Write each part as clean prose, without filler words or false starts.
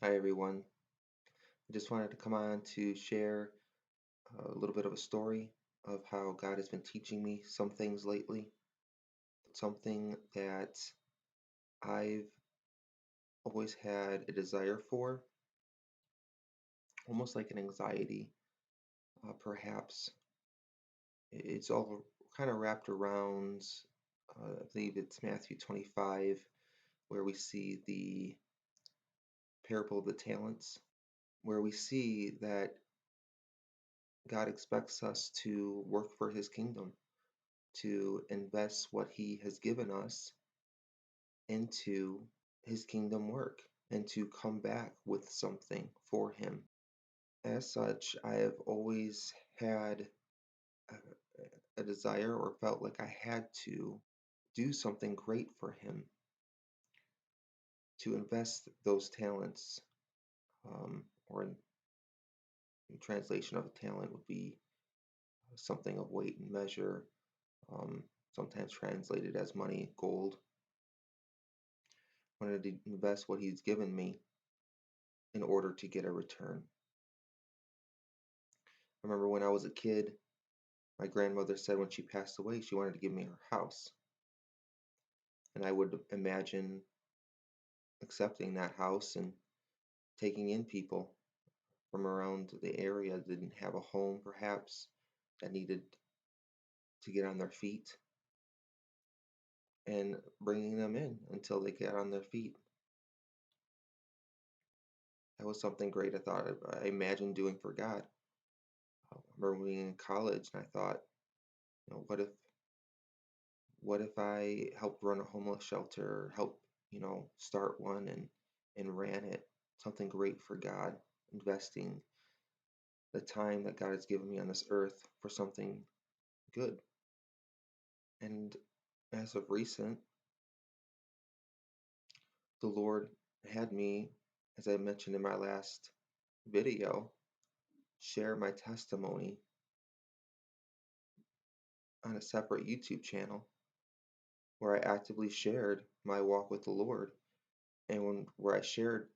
Hi, everyone. I just wanted to come on to share a little bit of a story of how God has been teaching me some things lately. Something that I've always had a desire for, almost like an anxiety, perhaps. It's all kind of wrapped around, I believe it's Matthew 25, where we see the parable of the talents, where we see that God expects us to work for his kingdom, to invest what he has given us into his kingdom work and to come back with something for him. As such, I have always had a, a desire or felt like I had to do something great for him, to invest those talents, or in translation of a talent would be something of weight and measure, um, sometimes translated as money, gold. I wanted to invest what he's given me in order to get a return. I remember when I was a kid, my grandmother said when she passed away, she wanted to give me her house. And I would imagine accepting that house and taking in people from around the area that didn't have a home, perhaps, that needed to get on their feet, and bringing them in until they get on their feet. That was something great I imagined doing for God. I remember being in college and I thought, what if I helped run a homeless shelter, or help, start one and ran it? Something great for God, investing the time that God has given me on this earth for something good. And as of recent, the Lord had me, as I mentioned in my last video, share my testimony on a separate YouTube channel where I actively shared my walk with the Lord, and where I shared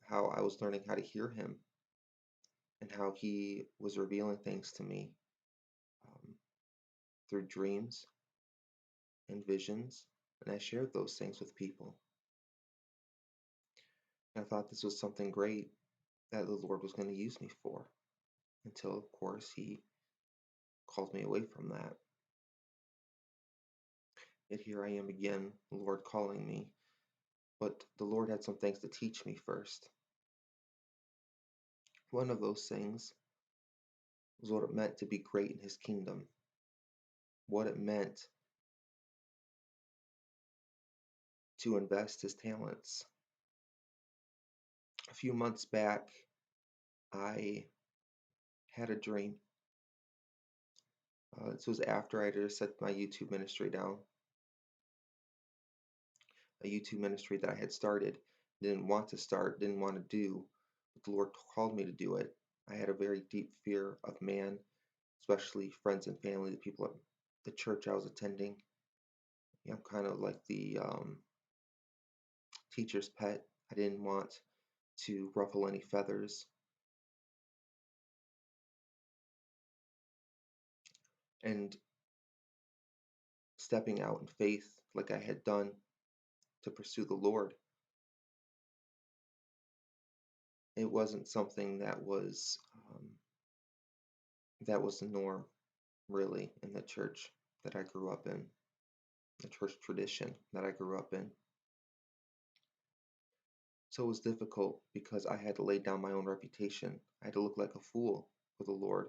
how I was learning how to hear Him and how He was revealing things to me, um, through dreams and visions, and I shared those things with people. And I thought this was something great that the Lord was going to use me for, until, of course, He called me away from that. Yet here I am again, the Lord calling me, but the Lord had some things to teach me first. One of those things was what it meant to be great in His kingdom, what it meant to invest His talents. A few months back, I had a dream. This was after I had set my YouTube ministry down, a YouTube ministry that I had started, didn't want to start, didn't want to do, but the Lord called me to do it. I had a very deep fear of man, especially friends and family, the people at the church I was attending. I'm kind of like the teacher's pet. I didn't want to ruffle any feathers. And stepping out in faith, like I had done to pursue the Lord, it wasn't something that was the norm, really, in the church that I grew up in, the church tradition that I grew up in. So it was difficult because I had to lay down my own reputation. I had to look like a fool for the Lord,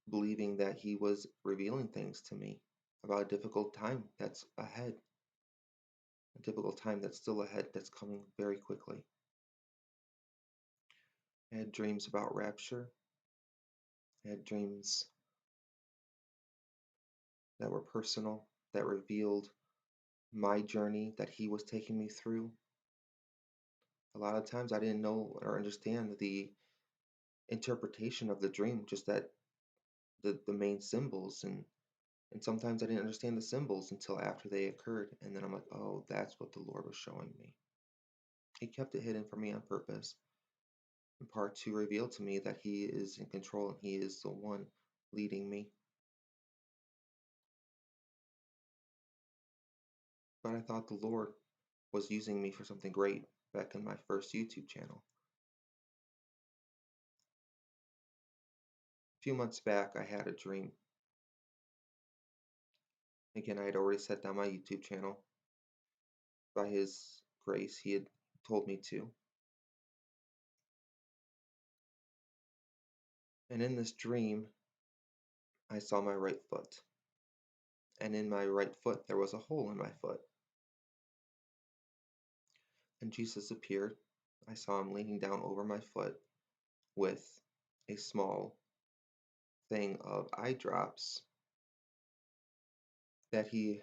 believing that He was revealing things to me about a difficult time that's ahead, a difficult time that's still ahead, that's coming very quickly. I had dreams about rapture. I had dreams that were personal, that revealed my journey that He was taking me through. A lot of times I didn't know or understand the interpretation of the dream, just that the main symbols, and sometimes I didn't understand the symbols until after they occurred, and then I'm like, oh, that's what the Lord was showing me. He kept it hidden from me on purpose, in part to reveal to me that He is in control and He is the one leading me. But I thought the Lord was using me for something great back in my first YouTube channel. A few months back, I had a dream. Again, I had already set down my YouTube channel. By His grace, He had told me to. And in this dream, I saw my right foot. And in my right foot, there was a hole in my foot. And Jesus appeared. I saw Him leaning down over my foot with a small thing of eye drops that He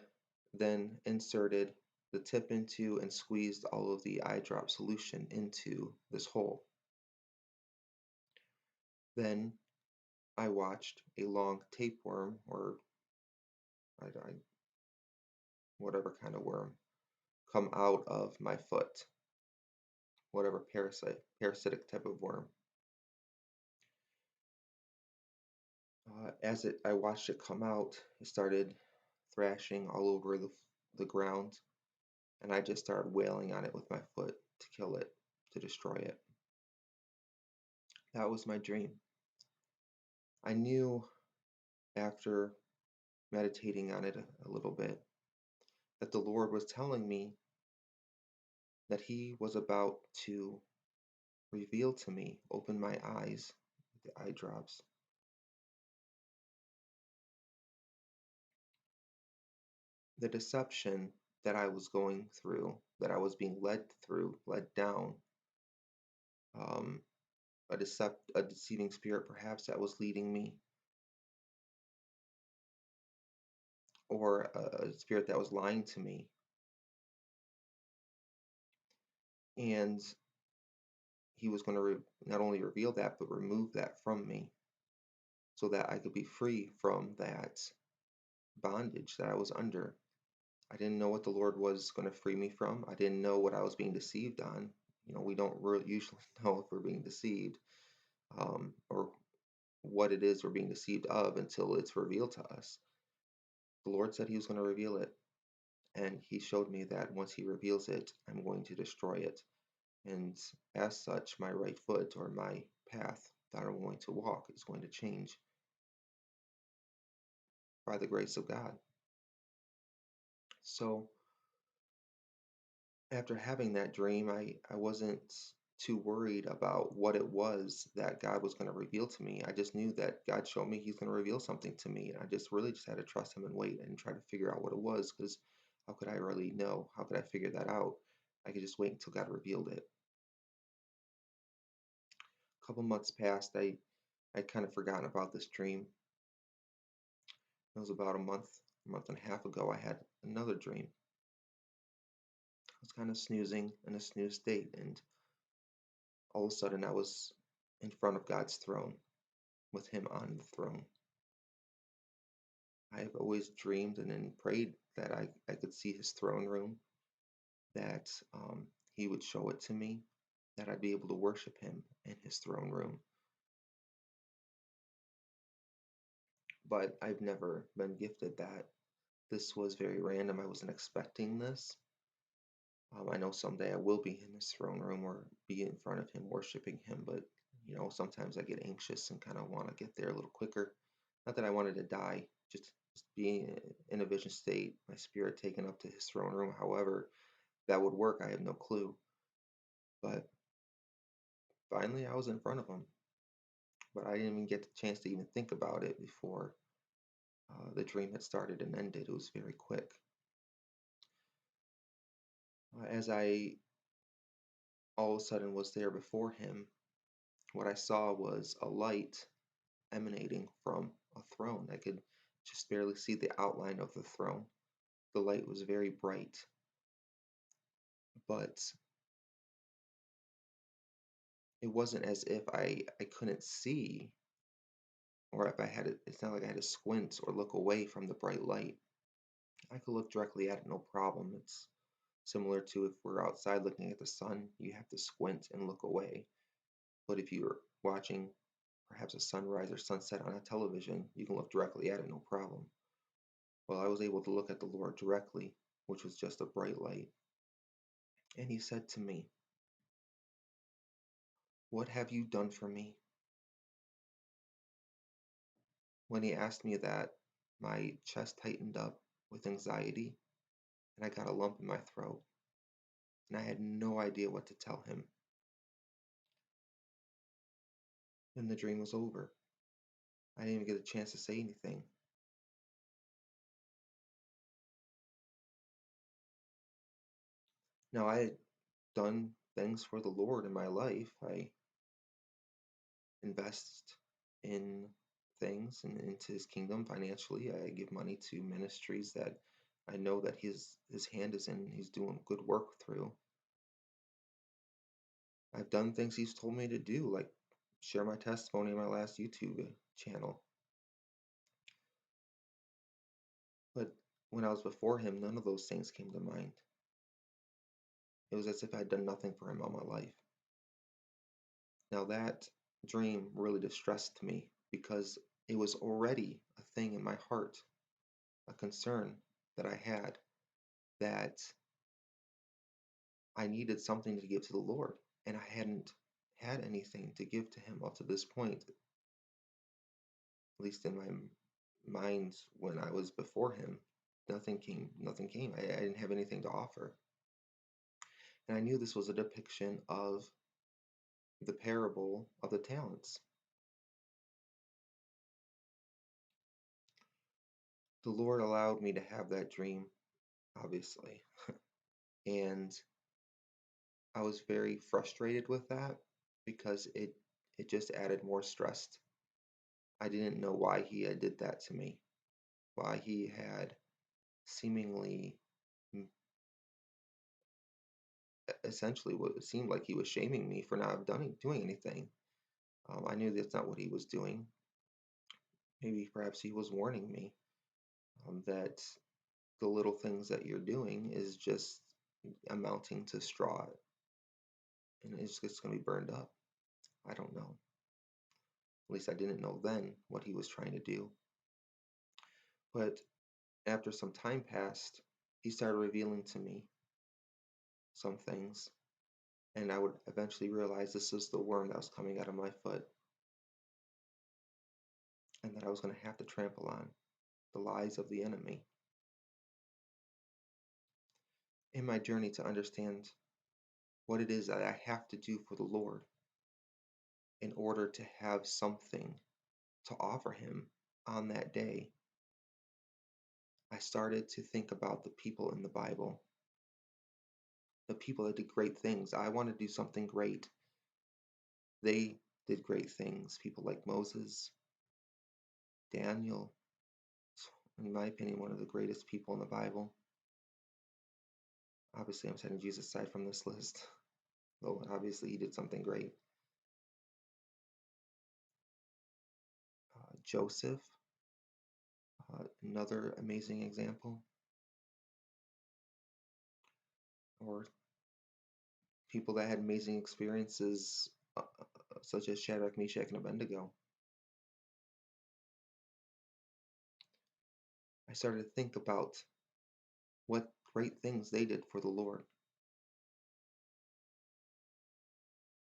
then inserted the tip into and squeezed all of the eye drop solution into this hole. Then I watched a long tapeworm, or whatever kind of worm, come out of my foot, whatever parasitic type of worm. I watched it come out, it started thrashing all over the ground, and I just started wailing on it with my foot to kill it, to destroy it. That was my dream. I knew after meditating on it a little bit that the Lord was telling me that He was about to reveal to me, open my eyes, the eye drops, the deception that I was going through, that I was being led through, led down, um, a deceiving spirit perhaps that was leading me, or a spirit that was lying to me. And He was going to not only reveal that, but remove that from me so that I could be free from that bondage that I was under. I didn't know what the Lord was going to free me from. I didn't know what I was being deceived on. We don't really usually know if we're being deceived, or what it is we're being deceived of until it's revealed to us. The Lord said He was going to reveal it, and He showed me that once He reveals it, I'm going to destroy it. And as such, my right foot, or my path that I'm going to walk, is going to change by the grace of God. So after having that dream, I wasn't too worried about what it was that God was going to reveal to me. I just knew that God showed me He's going to reveal something to me. And I just really just had to trust Him and wait and try to figure out what it was, because how could I really know? How could I figure that out? I could just wait until God revealed it. A couple months passed. I'd kind of forgotten about this dream. It was about a month and a half ago, I had another dream. I was kind of snoozing in a snooze state, and all of a sudden I was in front of God's throne with Him on the throne. I have always dreamed and then prayed that I could see His throne room, that He would show it to me, that I'd be able to worship Him in His throne room. But I've never been gifted that. This was very random. I wasn't expecting this. I know someday I will be in His throne room or be in front of Him, worshiping Him, but sometimes I get anxious and kind of want to get there a little quicker. Not that I wanted to die, just being in a vision state, my spirit taken up to His throne room. However, that would work, I have no clue. But finally, I was in front of Him, but I didn't even get the chance to even think about it before the dream had started and ended. It was very quick. As I all of a sudden was there before Him, what I saw was a light emanating from a throne. I could just barely see the outline of the throne. The light was very bright, but it wasn't as if I couldn't see, or if it's not like I had to squint or look away from the bright light. I could look directly at it, no problem. Similar to if we're outside looking at the sun, you have to squint and look away. But if you're watching perhaps a sunrise or sunset on a television, you can look directly at it, no problem. Well, I was able to look at the Lord directly, which was just a bright light. And he said to me, "What have you done for me?" When he asked me that, my chest tightened up with anxiety and I got a lump in my throat. And I had no idea what to tell him. And the dream was over. I didn't even get a chance to say anything. Now, I had done things for the Lord in my life. I invest in things and into his kingdom financially. I give money to ministries that I know that his hand is in. He's doing good work through. I've done things he's told me to do, like share my testimony on my last YouTube channel. But when I was before him, none of those things came to mind. It was as if I had done nothing for him all my life. Now that dream really distressed me because it was already a thing in my heart, a concern that I had, that I needed something to give to the Lord, and I hadn't had anything to give to him up to this point, at least in my mind when I was before him. Nothing came. I didn't have anything to offer. And I knew this was a depiction of the parable of the talents. The Lord allowed me to have that dream, obviously, and I was very frustrated with that because it just added more stress. I didn't know why he had did that to me, why he had seemingly essentially what it seemed like he was shaming me for not doing anything. I knew that's not what he was doing. Maybe perhaps he was warning me that the little things that you're doing is just amounting to straw and it's just going to be burned up. I don't know. At least I didn't know then what he was trying to do. But after some time passed, he started revealing to me some things, and I would eventually realize this was the worm that was coming out of my foot, and that I was going to have to trample on the lies of the enemy. In my journey to understand what it is that I have to do for the Lord in order to have something to offer him on that day, I started to think about the people in the Bible, the people that did great things. I want to do something great. They did great things. People like Moses, Daniel, in my opinion, one of the greatest people in the Bible. Obviously, I'm setting Jesus aside from this list, though obviously he did something great. Joseph, another amazing example. Or people that had amazing experiences, such as Shadrach, Meshach, and Abednego. I started to think about what great things they did for the Lord.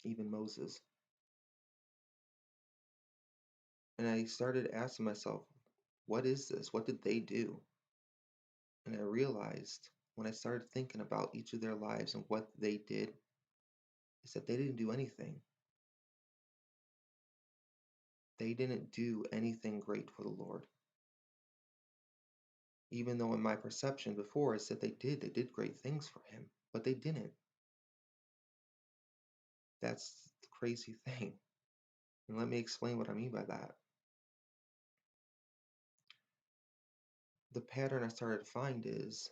Even Moses. And I started asking myself, what is this? What did they do? And I realized when I started thinking about each of their lives and what they did, is that they didn't do anything. They didn't do anything great for the Lord. Even though in my perception before I said they did great things for him, but they didn't. That's the crazy thing. And let me explain what I mean by that. The pattern I started to find is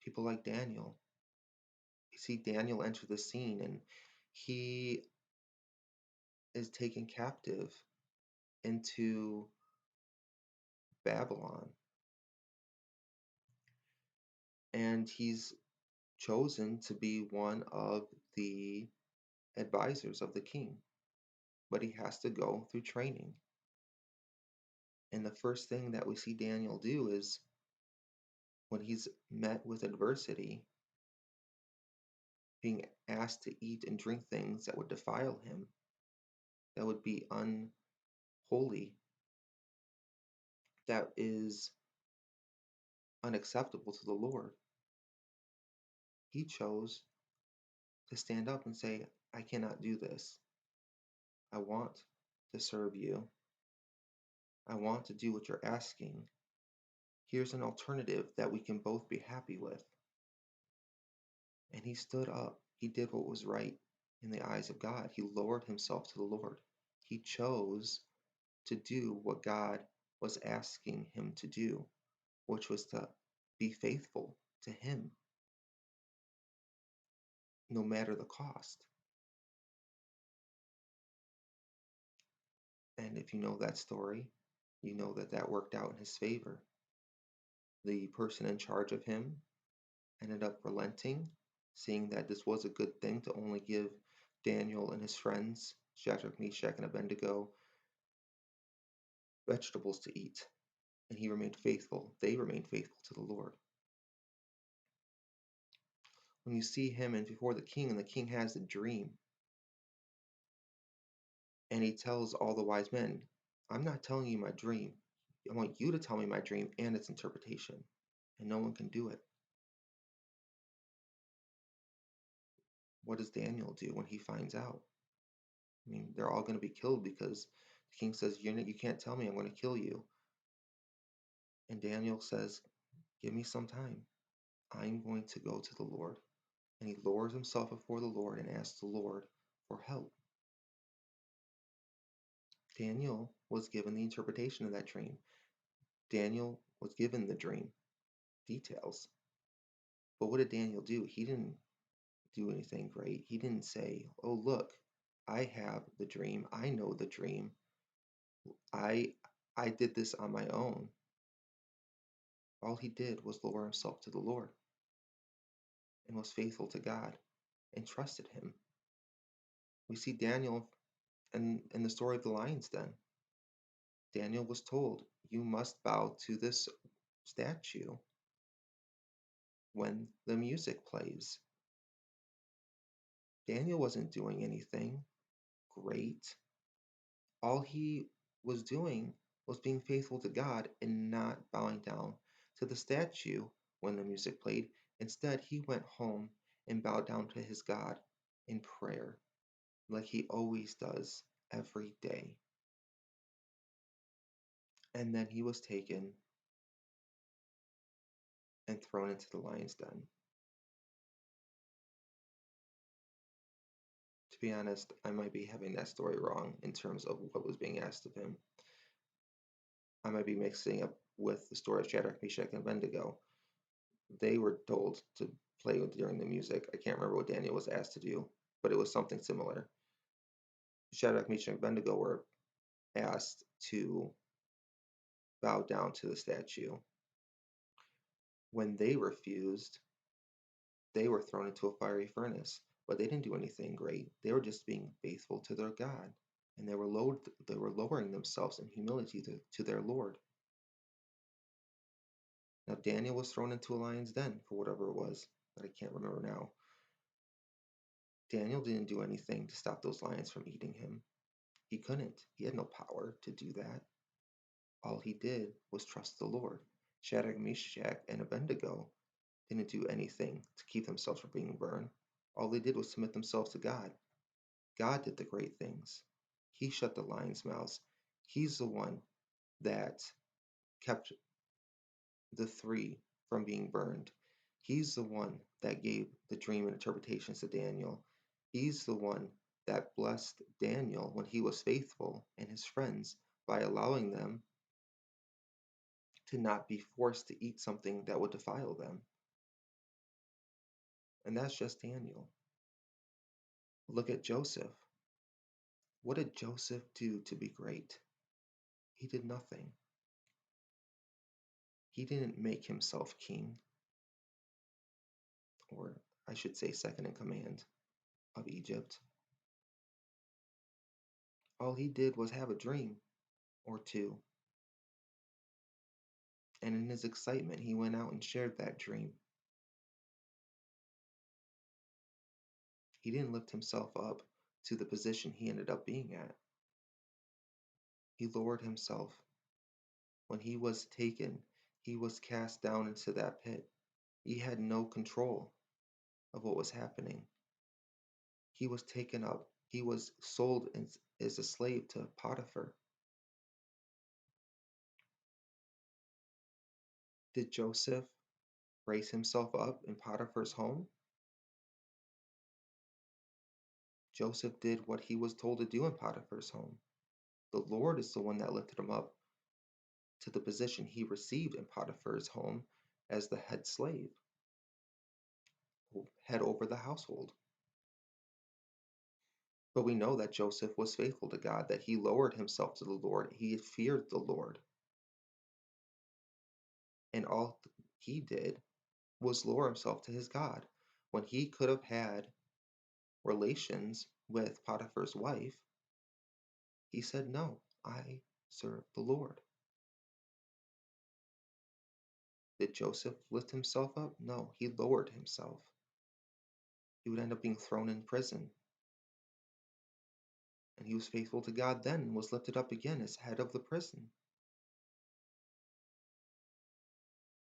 people like Daniel. You see Daniel enter the scene and he is taken captive into Babylon. And he's chosen to be one of the advisors of the king, but he has to go through training. And the first thing that we see Daniel do is when he's met with adversity, being asked to eat and drink things that would defile him, that would be unholy, that is unacceptable to the Lord, he chose to stand up and say, I cannot do this. I want to serve you. I want to do what you're asking. Here's an alternative that we can both be happy with. And he stood up. He did what was right in the eyes of God. He lowered himself to the Lord. He chose to do what God was asking him to do, which was to be faithful to him, no matter the cost. And if you know that story, you know that that worked out in his favor. The person in charge of him ended up relenting, seeing that this was a good thing to only give Daniel and his friends, Shadrach, Meshach, and Abednego, vegetables to eat. And he remained faithful. They remained faithful to the Lord. When you see him and before the king, and the king has a dream, and he tells all the wise men, I'm not telling you my dream. I want you to tell me my dream and its interpretation. And no one can do it. What does Daniel do when he finds out? I mean, they're all going to be killed because the king says, you can't tell me, I'm going to kill you. And Daniel says, give me some time. I'm going to go to the Lord. And he lowers himself before the Lord and asks the Lord for help. Daniel was given the interpretation of that dream. Daniel was given the dream details. But what did Daniel do? He didn't do anything great. He didn't say, oh, look, I have the dream. I know the dream. I did this on my own. All he did was lower himself to the Lord and was faithful to God and trusted him. We see Daniel in the story of the lion's den. Daniel was told, you must bow to this statue when the music plays. Daniel wasn't doing anything great. All he was doing was being faithful to God and not bowing down to the statue when the music played. Instead, he went home and bowed down to his God in prayer, like he always does every day. And then he was taken and thrown into the lion's den. To be honest, I might be having that story wrong in terms of what was being asked of him. I might be mixing up with the story of Shadrach, Meshach, and Abednego. They were told to play during the music. I can't remember what Daniel was asked to do, but it was something similar. Shadrach, Meshach, and Abednego were asked to bow down to the statue. When they refused, they were thrown into a fiery furnace, but they didn't do anything great. They were just being faithful to their God, and they were lowering themselves in humility to their Lord. Now Daniel was thrown into a lion's den for whatever it was that I can't remember now. Daniel didn't do anything to stop those lions from eating him. He couldn't. He had no power to do that. All he did was trust the Lord. Shadrach, Meshach, and Abednego didn't do anything to keep themselves from being burned. All they did was submit themselves to God. God did the great things. He shut the lions' mouths. He's the one that kept the three from being burned. He's the one that gave the dream and interpretations to Daniel. He's the one that blessed Daniel when he was faithful and his friends by allowing them to not be forced to eat something that would defile them. And that's just Daniel. Look at Joseph. What did Joseph do to be great? He did nothing. He didn't make himself king or I should say second in command of Egypt. All he did was have a dream or two, and in his excitement, he went out and shared that dream. He didn't lift himself up to the position he ended up being at. He lowered himself. When he was taken, he was cast down into that pit. He had no control of what was happening. He was taken up. He was sold as a slave to Potiphar. Did Joseph raise himself up in Potiphar's home? Joseph did what he was told to do in Potiphar's home. The Lord is the one that lifted him up to the position he received in Potiphar's home as the head slave, head over the household. But we know that Joseph was faithful to God, that he lowered himself to the Lord. He feared the Lord. And all he did was lower himself to his God. When he could have had relations with Potiphar's wife, he said, "No, I serve the Lord." Did Joseph lift himself up? No, he lowered himself. He would end up being thrown in prison. And he was faithful to God then and was lifted up again as head of the prison.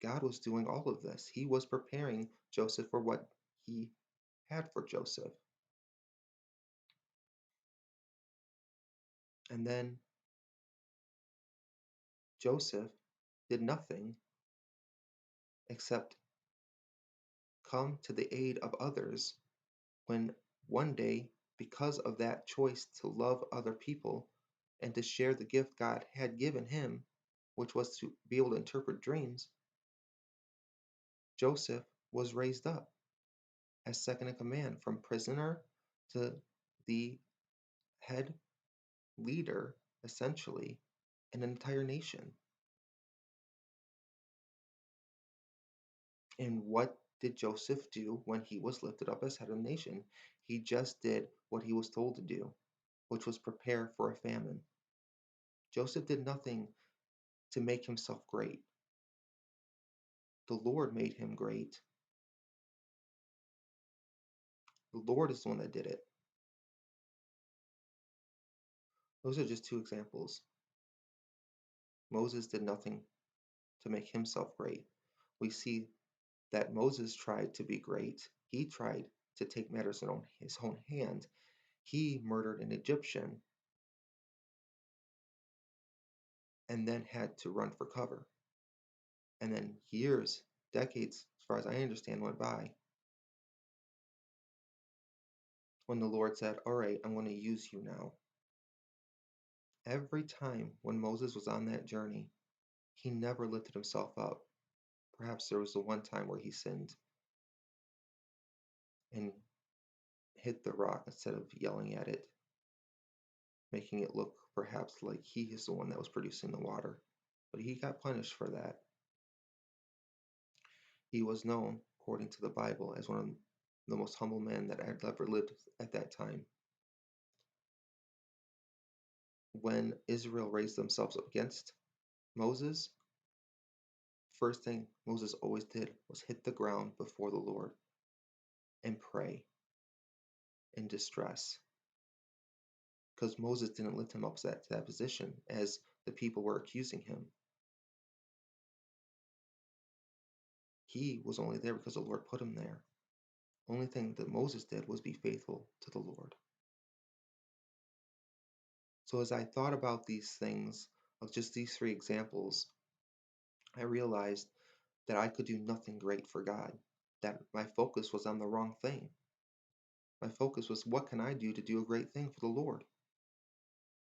God was doing all of this. He was preparing Joseph for what he had for Joseph. And then Joseph did nothing except come to the aid of others when one day, because of that choice to love other people and to share the gift God had given him, which was to be able to interpret dreams, Joseph was raised up as second in command, from prisoner to the head leader, essentially, in an entire nation. And what did Joseph do when he was lifted up as head of the nation? He just did what he was told to do, which was prepare for a famine. Joseph did nothing to make himself great. The Lord made him great. The Lord is the one that did it. Those are just two examples. Moses did nothing to make himself great. We see that Moses tried to be great. He tried to take matters in his own hand. He murdered an Egyptian and then had to run for cover. And then years, decades, as far as I understand, went by when the Lord said, "All right, I'm going to use you now." Every time when Moses was on that journey, he never lifted himself up. Perhaps there was the one time where he sinned and hit the rock instead of yelling at it, making it look perhaps like he is the one that was producing the water. But he got punished for that. He was known, according to the Bible, as one of the most humble men that had ever lived at that time. When Israel raised themselves up against Moses, first thing Moses always did was hit the ground before the Lord and pray in distress. Because Moses didn't lift him up to that position as the people were accusing him. He was only there because the Lord put him there. Only thing that Moses did was be faithful to the Lord. So as I thought about these things, of just these three examples, I realized that I could do nothing great for God, that my focus was on the wrong thing. My focus was, what can I do to do a great thing for the Lord?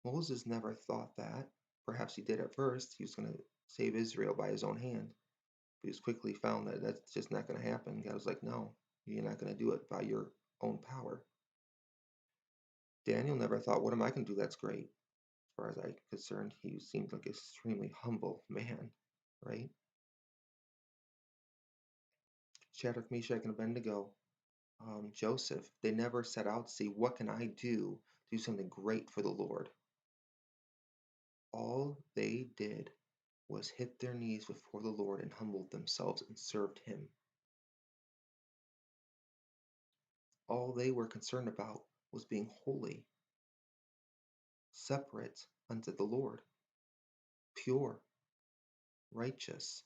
Moses never thought that. Perhaps he did at first. He was going to save Israel by his own hand. But he was quickly found that that's just not going to happen. God was like, no, you're not going to do it by your own power. Daniel never thought, what am I going to do that's great? As far as I'm concerned, he seemed like an extremely humble man, right? Shadrach, Meshach, and Abednego Joseph, they never set out to see, what can I do something great for the Lord. All they did was hit their knees before the Lord and humbled themselves and served him. All they were concerned about was being holy, separate unto the Lord, pure, righteous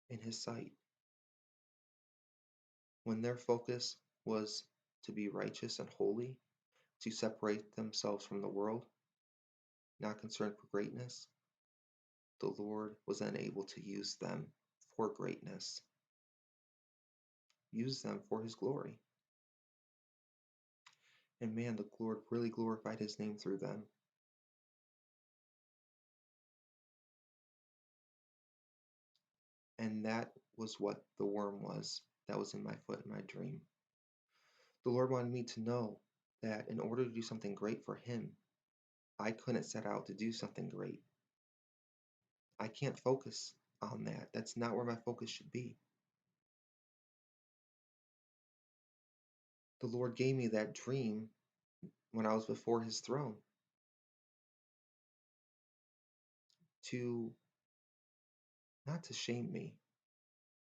in his sight. When their focus was to be righteous and holy, to separate themselves from the world, not concerned for greatness, the Lord was then able to use them for greatness, use them for his glory. And man, the Lord really glorified his name through them. And that was what the worm was that was in my foot in my dream. The Lord wanted me to know that in order to do something great for him, I couldn't set out to do something great. I can't focus on that. That's not where my focus should be. The Lord gave me that dream when I was before his throne to not to shame me,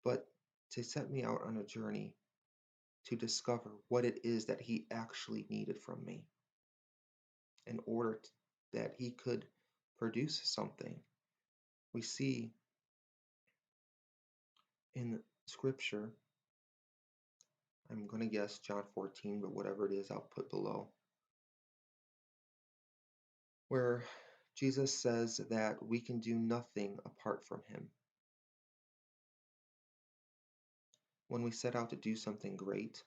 but to set me out on a journey to discover what it is that he actually needed from me in order that he could produce something. We see in scripture, I'm going to guess John 14, but whatever it is, I'll put below, where Jesus says that we can do nothing apart from him. When we set out to do something great,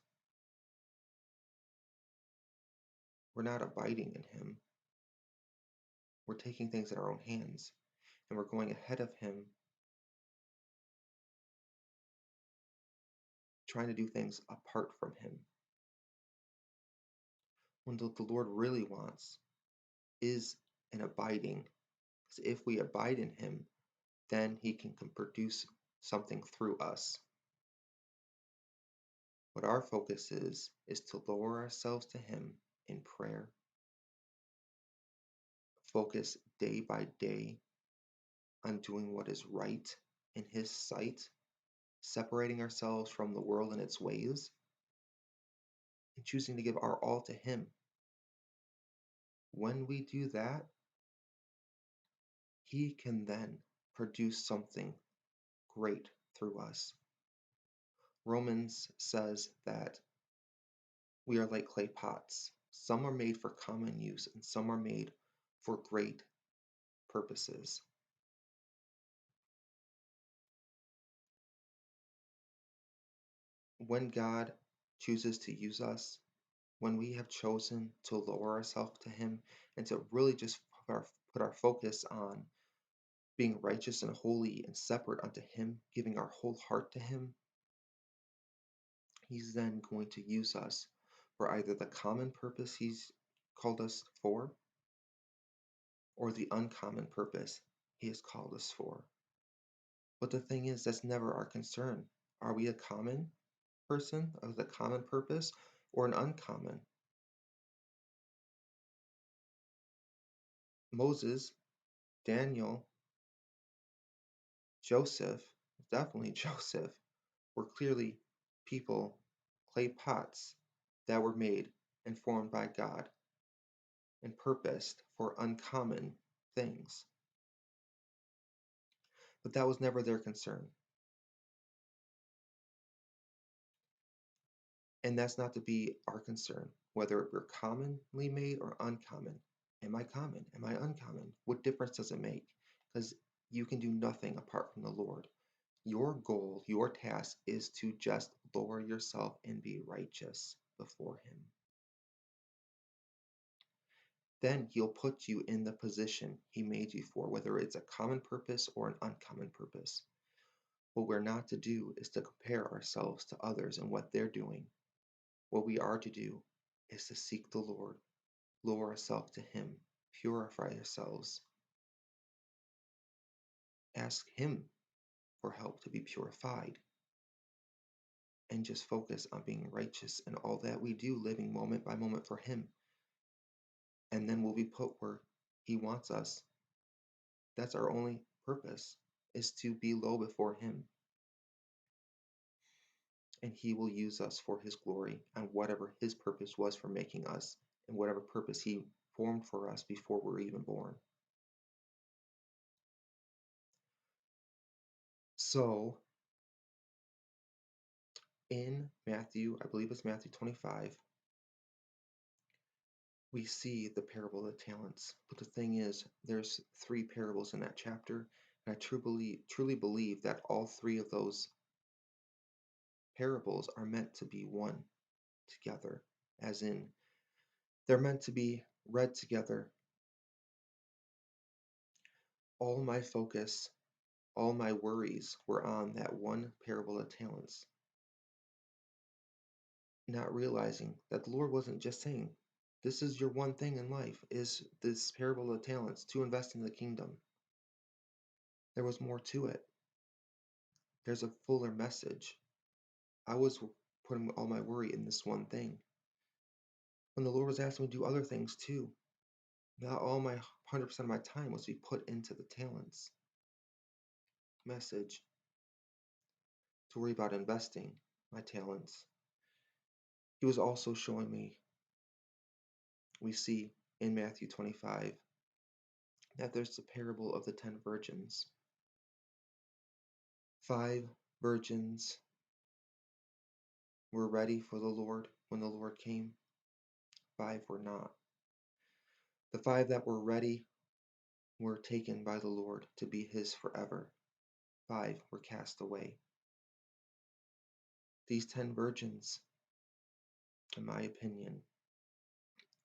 we're not abiding in him. We're taking things in our own hands, and we're going ahead of him, trying to do things apart from him. When the Lord really wants is an abiding, because if we abide in him, then he can produce something through us. What our focus is to lower ourselves to him in prayer, focus day by day on doing what is right in his sight, separating ourselves from the world and its ways, and choosing to give our all to him. When we do that, he can then produce something great through us. Romans says that we are like clay pots. Some are made for common use, and some are made for great purposes. When God chooses to use us, when we have chosen to lower ourselves to him and to really just put our focus on being righteous and holy and separate unto him, giving our whole heart to him, he's then going to use us for either the common purpose he's called us for or the uncommon purpose he has called us for. But the thing is, that's never our concern. Are we a common person of the common purpose or an uncommon? Moses, Daniel, Joseph, definitely Joseph, were clearly people, clay pots that were made and formed by God and purposed for uncommon things. But that was never their concern. And that's not to be our concern, whether we're commonly made or uncommon. Am I common? Am I uncommon? What difference does it make? Because you can do nothing apart from the Lord. Your goal, your task is to just lower yourself and be righteous before him. Then he'll put you in the position he made you for, whether it's a common purpose or an uncommon purpose. What we're not to do is to compare ourselves to others and what they're doing. What we are to do is to seek the Lord, lower ourselves to him, purify ourselves, ask him for help to be purified, and just focus on being righteous in all that we do, living moment by moment for Him. And then we'll be put where He wants us. That's our only purpose, is to be low before Him. And He will use us for His glory and whatever His purpose was for making us and whatever purpose He formed for us before we were even born. So, in Matthew, I believe it's Matthew 25, we see the parable of the talents. But the thing is, there's 3 parables in that chapter, and I truly believe that all 3 of those parables are meant to be one together, as in, they're meant to be read together. All my focus, all my worries were on that one parable of talents, not realizing that the Lord wasn't just saying, this is your one thing in life, is this parable of talents, to invest in the kingdom. There was more to it. There's a fuller message. I was putting all my worry in this one thing, when the Lord was asking me to do other things too. Not all my 100% of my time was to be put into the talents message, to worry about investing my talents. He was also showing me, we see in Matthew 25, that there's the parable of the 10 virgins. 5 virgins were ready for the Lord when the Lord came. 5 were not. The 5 that were ready were taken by the Lord to be His forever. 5 were cast away. These 10 virgins, in my opinion,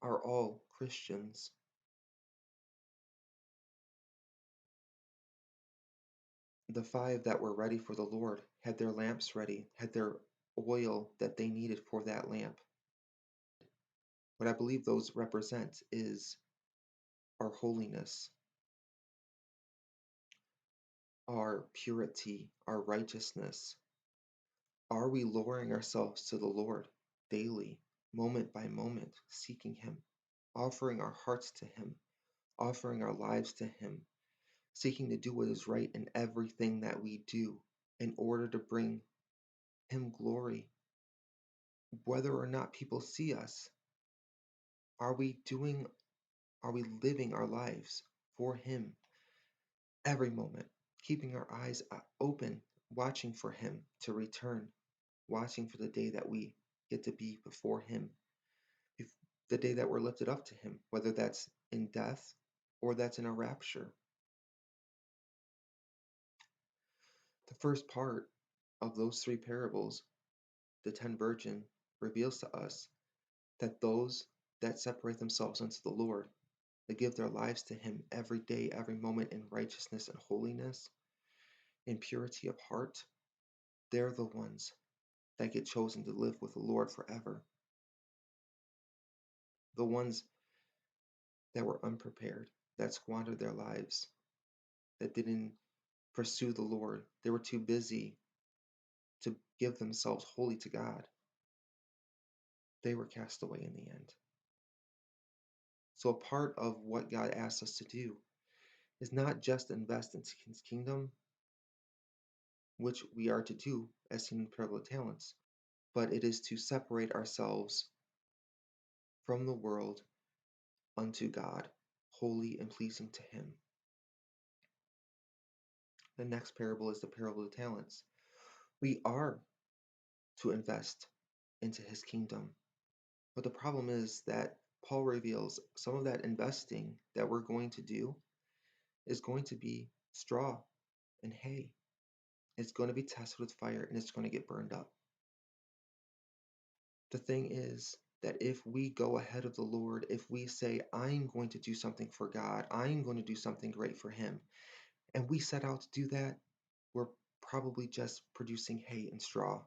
are all Christians. The 5 that were ready for the Lord had their lamps ready, had their oil that they needed for that lamp. What I believe those represent is our holiness, our purity, our righteousness. Are we lowering ourselves to the Lord daily, moment by moment, seeking Him, offering our hearts to Him, offering our lives to Him, seeking to do what is right in everything that we do in order to bring Him glory? Whether or not people see us, are we living our lives for Him every moment, keeping our eyes open, watching for Him to return, watching for the day that we get to be before Him, the day that we're lifted up to Him, whether that's in death or that's in a rapture? The first part of those 3 parables, the 10 virgin, reveals to us that those that separate themselves unto the Lord, that give their lives to Him every day, every moment in righteousness and holiness, in purity of heart, they're the ones that get chosen to live with the Lord forever. The ones that were unprepared, that squandered their lives, that didn't pursue the Lord, they were too busy to give themselves wholly to God, they were cast away in the end. So a part of what God asks us to do is not just invest in His kingdom, which we are to do as seen in the parable of talents, but it is to separate ourselves from the world unto God, holy and pleasing to Him. The next parable is the parable of the talents. We are to invest into His kingdom, but the problem is that Paul reveals some of that investing that we're going to do is going to be straw and hay. It's going to be tested with fire and it's going to get burned up. The thing is that if we go ahead of the Lord, if we say, I'm going to do something for God, I'm going to do something great for Him, and we set out to do that, we're probably just producing hay and straw.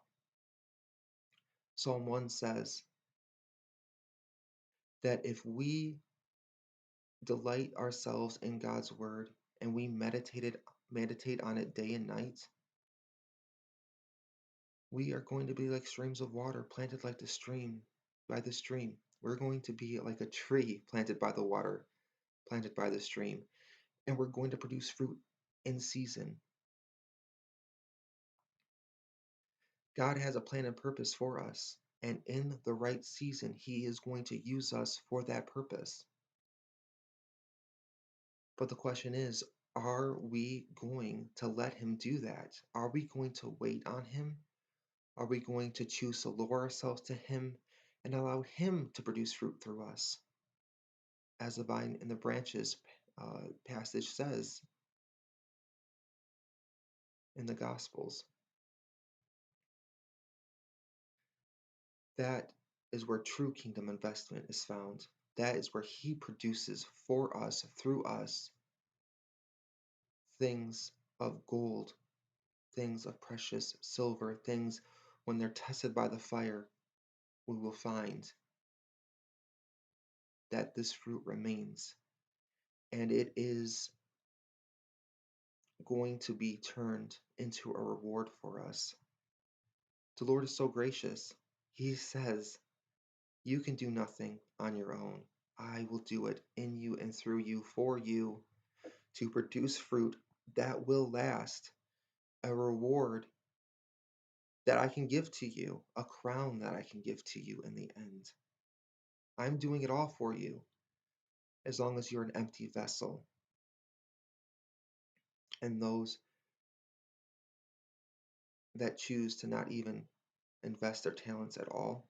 Psalm 1 says that if we delight ourselves in God's word and we meditate on it day and night, We are going to be like streams of water planted like by the stream. We're going to be like a tree planted by the water, planted by the stream, and we're going to produce fruit in season. God has a plan and purpose for us, and in the right season, He is going to use us for that purpose. But the question is, are we going to let Him do that? Are we going to wait on Him? Are we going to choose to lower ourselves to Him and allow Him to produce fruit through us? As the vine and the branches passage says in the Gospels. That is where true kingdom investment is found. That is where He produces for us, through us, things of gold, things of precious silver, things when they're tested by the fire, we will find that this fruit remains. And it is going to be turned into a reward for us. The Lord is so gracious. He says, you can do nothing on your own. I will do it in you and through you for you to produce fruit that will last, a reward that I can give to you, a crown that I can give to you in the end. I'm doing it all for you as long as you're an empty vessel. And those that choose to not even invest their talents at all,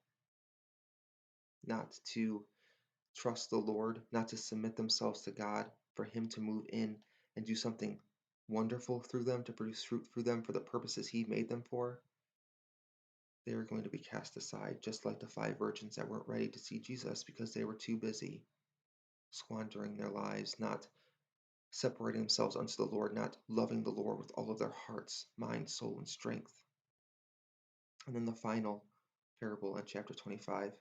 not to trust the Lord, not to submit themselves to God for Him to move in and do something wonderful through them, to produce fruit through them for the purposes He made them for, they are going to be cast aside, just like the 5 virgins that weren't ready to see Jesus because they were too busy squandering their lives, not separating themselves unto the Lord, not loving the Lord with all of their hearts, mind, soul, and strength. And then the final parable in chapter 25.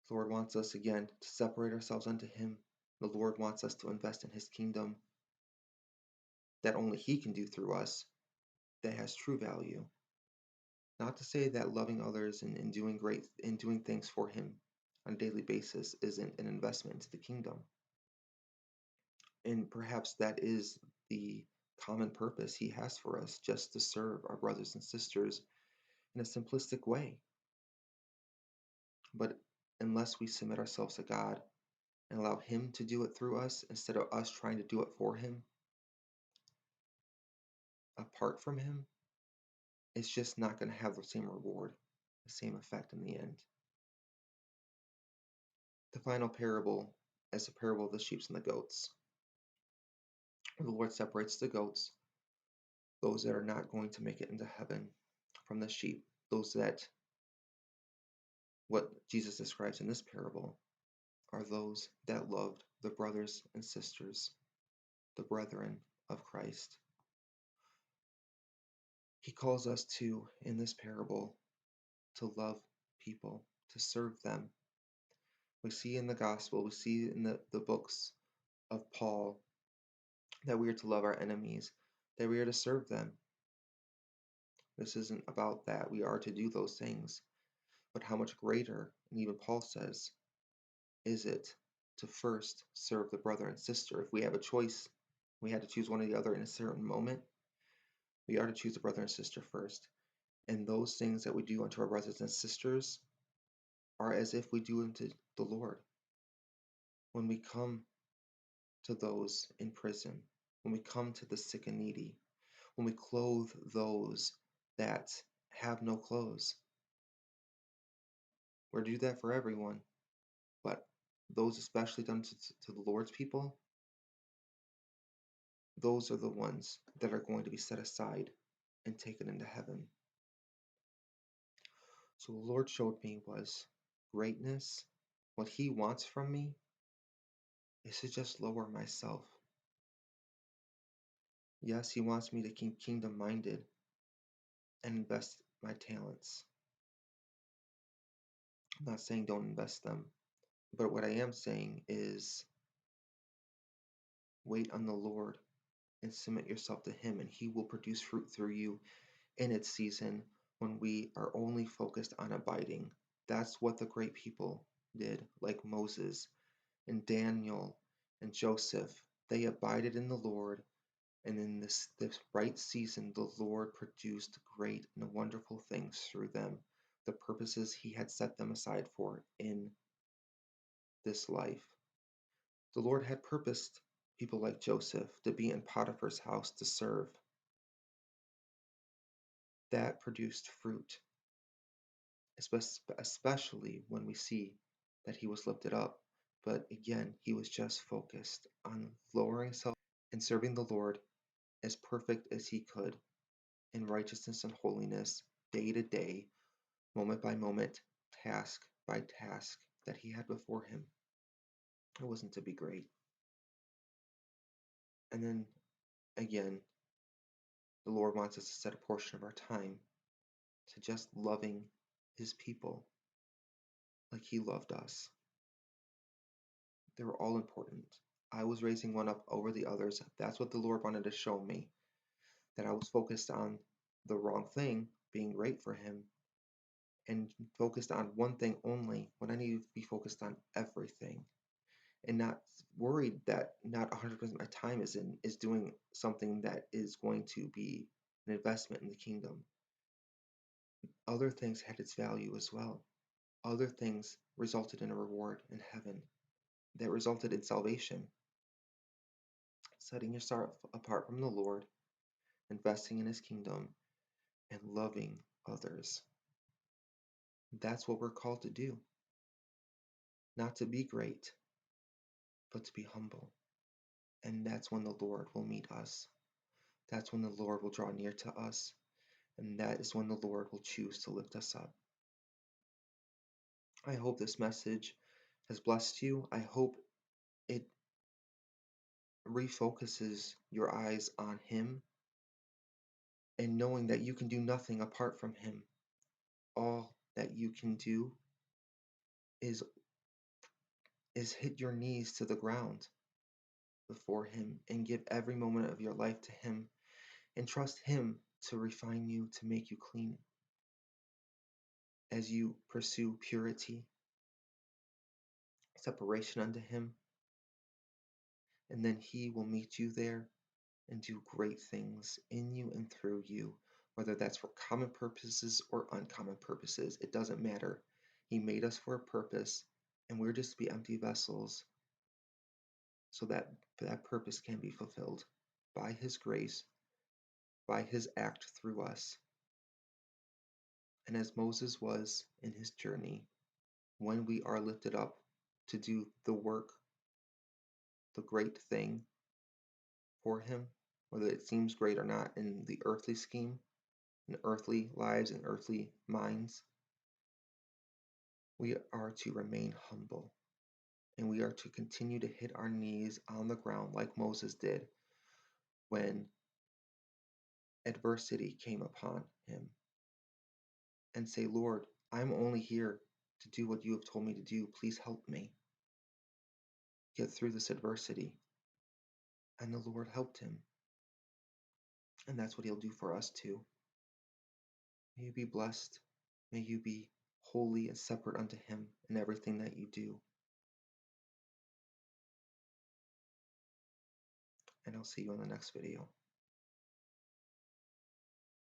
The Lord wants us again to separate ourselves unto Him. The Lord wants us to invest in His kingdom that only He can do through us, that has true value. Not to say that loving others and doing things for Him on a daily basis isn't an investment into the kingdom. And perhaps that is the common purpose He has for us, just to serve our brothers and sisters in a simplistic way. But unless we submit ourselves to God and allow Him to do it through us instead of us trying to do it for Him, apart from Him, it's just not going to have the same reward, the same effect in the end. The final parable is the parable of the sheep and the goats. The Lord separates the goats, those that are not going to make it into heaven, from the sheep, those that, what Jesus describes in this parable, are those that loved the brothers and sisters, the brethren of Christ. He calls us to, in this parable, to love people, to serve them. We see in the gospel, we see in the books of Paul that we are to love our enemies, that we are to serve them. This isn't about that. We are to do those things. But how much greater, and even Paul says, is it to first serve the brother and sister? If we have a choice, we had to choose one or the other in a certain moment, we are to choose the brother and sister first. And those things that we do unto our brothers and sisters are as if we do unto the Lord. When we come to those in prison, when we come to the sick and needy, when we clothe those that have no clothes, we're to do that for everyone. But those especially done to the Lord's people, those are the ones that are going to be set aside and taken into heaven. So the Lord showed me was greatness. What He wants from me is to just lower myself. Yes, He wants me to keep kingdom-minded and invest my talents. I'm not saying don't invest them, but what I am saying is wait on the Lord and submit yourself to Him, and He will produce fruit through you in its season, when we are only focused on abiding. That's what the great people did, like Moses and Daniel and Joseph. They abided in the Lord, and in this right season, the Lord produced great and wonderful things through them, the purposes He had set them aside for in this life. The Lord had purposed people like Joseph to be in Potiphar's house to serve. That produced fruit, especially when we see that he was lifted up. But again, he was just focused on lowering himself and serving the Lord as perfect as he could in righteousness and holiness, day to day, moment by moment, task by task that he had before him. It wasn't to be great. And then again, the Lord wants us to set a portion of our time to just loving his people like he loved us. They were all important. I was raising one up over the others. That's what the Lord wanted to show me, that I was focused on the wrong thing, being great for him, and focused on one thing only when I needed to be focused on everything, and not worried that not 100% of my time is doing something that is going to be an investment in the kingdom. Other things had its value as well. Other things resulted in a reward in heaven that resulted in salvation. Setting yourself apart from the Lord, investing in his kingdom, and loving others. That's what we're called to do. Not to be great, but to be humble. And that's when the Lord will meet us. That's when the Lord will draw near to us. And that is when the Lord will choose to lift us up. I hope this message has blessed you. I hope it refocuses your eyes on him and knowing that you can do nothing apart from him. All that you can do is hit your knees to the ground before him and give every moment of your life to him and trust him to refine you, to make you clean as you pursue purity, separation unto him, and then he will meet you there and do great things in you and through you, whether that's for common purposes or uncommon purposes. It doesn't matter. He made us for a purpose, and we're just to be empty vessels so that that purpose can be fulfilled by his grace, by his act through us. And as Moses was in his journey, when we are lifted up to do the work, the great thing for him, whether it seems great or not in the earthly scheme, in earthly lives and earthly minds, we are to remain humble, and we are to continue to hit our knees on the ground like Moses did when adversity came upon him, and say, Lord, I'm only here to do what you have told me to do. Please help me get through this adversity. And the Lord helped him. And that's what he'll do for us too. May you be blessed. May you be holy and separate unto him in everything that you do. And I'll see you in the next video.